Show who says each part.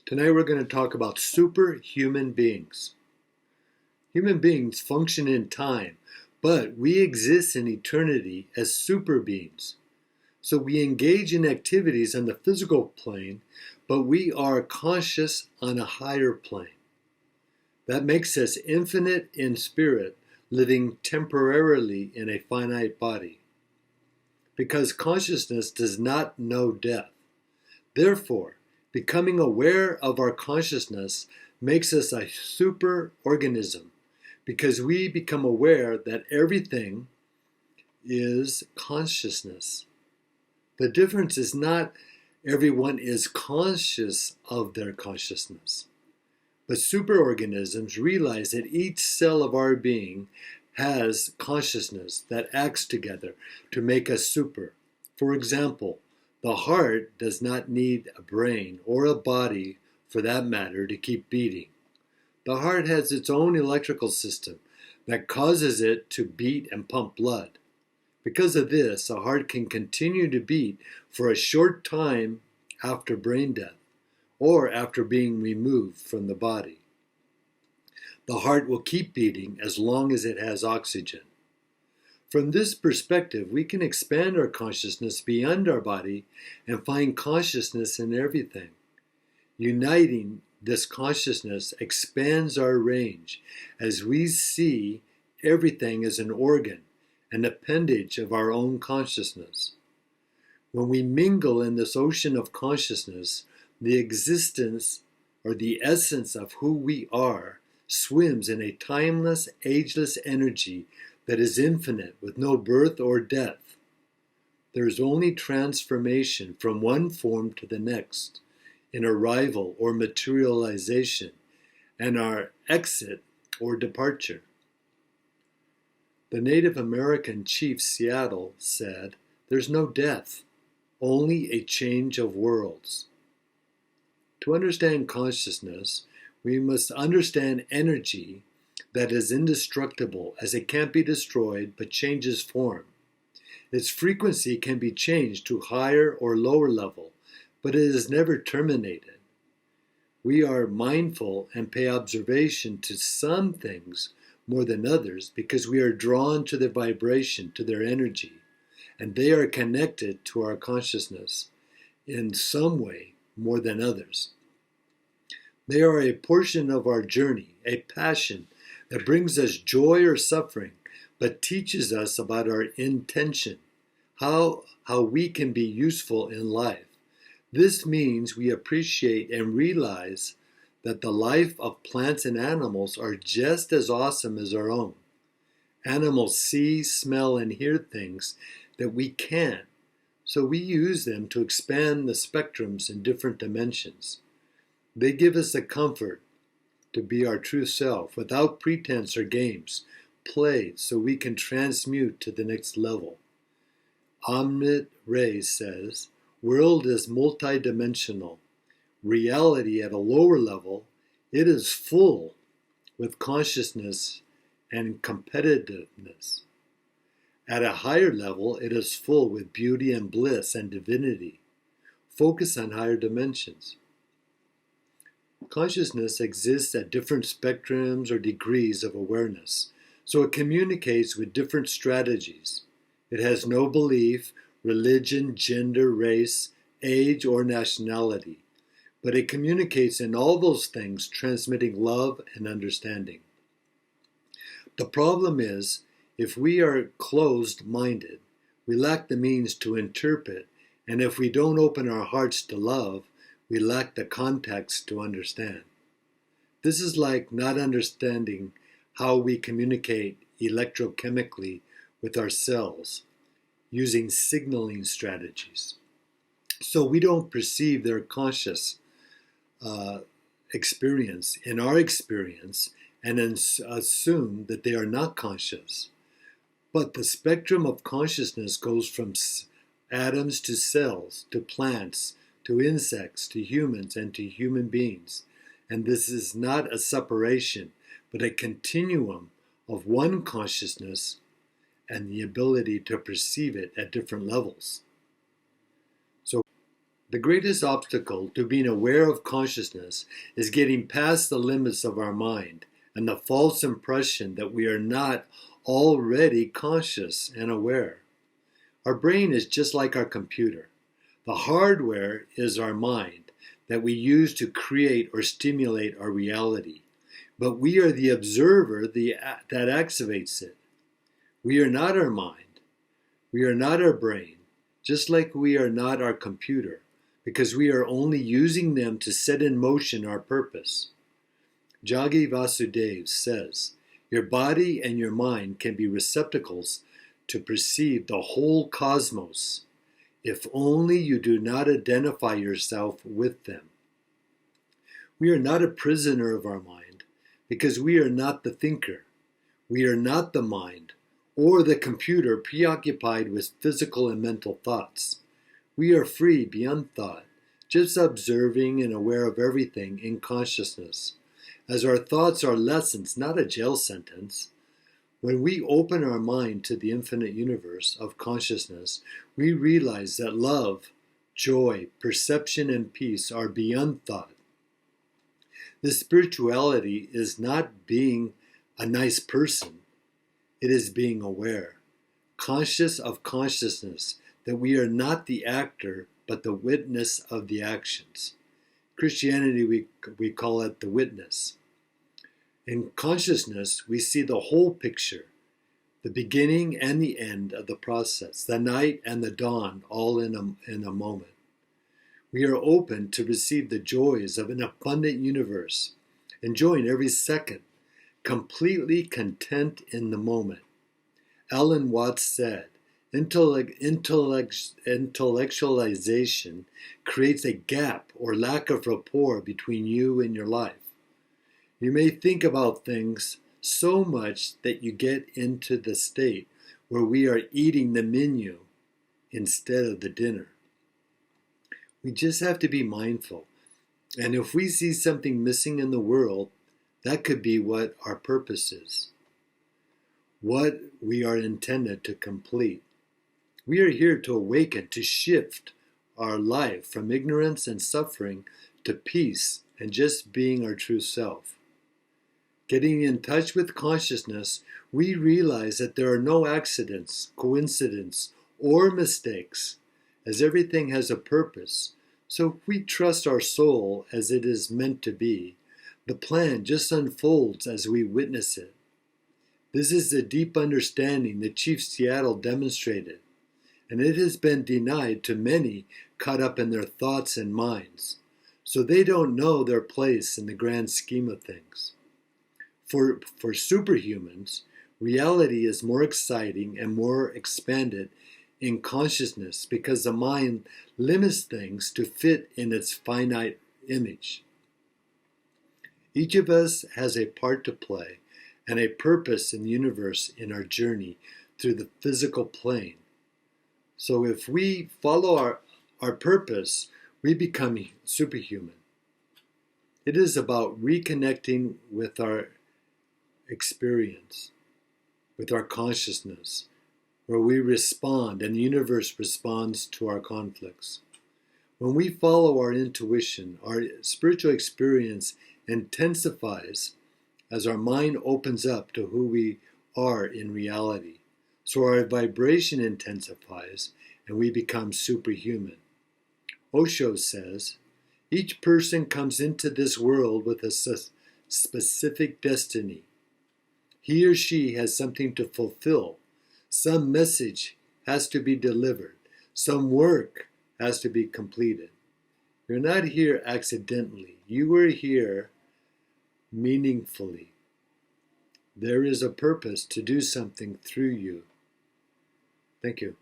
Speaker 1: Tonight we're going to talk about superhuman beings. Human beings function in time, but we exist in eternity as super beings. So we engage in activities on the physical plane, but we are conscious on a higher plane. That makes us infinite in spirit, living temporarily in a finite body. Because consciousness does not know death. Therefore, becoming aware of our consciousness makes us a super-organism, because we become aware that everything is consciousness. The difference is not everyone is conscious of their consciousness, but superorganisms realize that each cell of our being has consciousness that acts together to make us super. For example, the heart does not need a brain or a body, for that matter, to keep beating. The heart has its own electrical system that causes it to beat and pump blood. Because of this, a heart can continue to beat for a short time after brain death or after being removed from the body. The heart will keep beating as long as it has oxygen. From this perspective, we can expand our consciousness beyond our body and find consciousness in everything. Uniting this consciousness expands our range as we see everything as an organ, an appendage of our own consciousness. When we mingle in this ocean of consciousness, the existence or the essence of who we are swims in a timeless, ageless energy that is infinite with no birth or death. There is only transformation from one form to the next, in arrival or materialization, and our exit or departure. The Native American chief Seattle said, "There's no death, only a change of worlds." To understand consciousness, we must understand energy that is indestructible, as it can't be destroyed but changes form. Its frequency can be changed to higher or lower level, but it is never terminated. We are mindful and pay observation to some things more than others because we are drawn to their vibration, to their energy, and they are connected to our consciousness in some way more than others. They are a portion of our journey, a passion that brings us joy or suffering, but teaches us about our intention, how we can be useful in life. This means we appreciate and realize that the life of plants and animals are just as awesome as our own. Animals see, smell, and hear things that we can't, so we use them to expand the spectrums in different dimensions. They give us the comfort to be our true self, without pretense or games, played so we can transmute to the next level. Amit Ray says, "World is multidimensional. Reality at a lower level, it is full with consciousness and competitiveness. At a higher level, it is full with beauty and bliss and divinity. Focus on higher dimensions." Consciousness exists at different spectrums or degrees of awareness, so it communicates with different strategies. It has no belief, religion, gender, race, age, or nationality, but it communicates in all those things, transmitting love and understanding. The problem is, if we are closed-minded, we lack the means to interpret, and if we don't open our hearts to love, we lack the context to understand. This is like not understanding how we communicate electrochemically with our cells using signaling strategies. So we don't perceive their conscious experience in our experience and assume that they are not conscious. But the spectrum of consciousness goes from atoms to cells, to plants, to insects, to humans, and to human beings. And this is not a separation, but a continuum of one consciousness and the ability to perceive it at different levels. So The greatest obstacle to being aware of consciousness is getting past the limits of our mind and the false impression that we are not already conscious and aware. Our brain is just like our computer. The hardware is our mind that we use to create or stimulate our reality, but we are the observer that activates it. We are not our mind. We are not our brain, just like we are not our computer, because we are only using them to set in motion our purpose. Jagi Vasudev says, your body and your mind can be receptacles to perceive the whole cosmos, if only you do not identify yourself with them. We are not a prisoner of our mind, because we are not the thinker. We are not the mind, or the computer preoccupied with physical and mental thoughts. We are free beyond thought, just observing and aware of everything in consciousness, as our thoughts are lessons, not a jail sentence. When we open our mind to the infinite universe of consciousness, we realize that love, joy, perception, and peace are beyond thought. This spirituality is not being a nice person. It is being aware, conscious of consciousness, that we are not the actor, but the witness of the actions. Christianity, we call it the witness. In consciousness, we see the whole picture, the beginning and the end of the process, the night and the dawn, all in a moment. We are open to receive the joys of an abundant universe, enjoying every second, completely content in the moment. Alan Watts said, intellectualization creates a gap or lack of rapport between you and your life. You may think about things so much that you get into the state where we are eating the menu instead of the dinner. We just have to be mindful. And if we see something missing in the world, that could be what our purpose is, what we are intended to complete. We are here to awaken, to shift our life from ignorance and suffering to peace and just being our true self. Getting in touch with consciousness, we realize that there are no accidents, coincidences, or mistakes, as everything has a purpose. So if we trust our soul as it is meant to be, the plan just unfolds as we witness it. This is the deep understanding that Chief Seattle demonstrated, and it has been denied to many caught up in their thoughts and minds, so they don't know their place in the grand scheme of things. For superhumans, reality is more exciting and more expanded in consciousness because the mind limits things to fit in its finite image. Each of us has a part to play and a purpose in the universe in our journey through the physical plane. So if we follow our purpose, we become superhuman. It is about reconnecting with our experience, with our consciousness, where we respond and the universe responds to our conflicts. When we follow our intuition, our spiritual experience intensifies as our mind opens up to who we are in reality. So our vibration intensifies and we become superhuman. Osho says, each person comes into this world with a specific destiny. He or she has something to fulfill. Some message has to be delivered. Some work has to be completed. You're not here accidentally. You are here meaningfully. There is a purpose to do something through you. Thank you.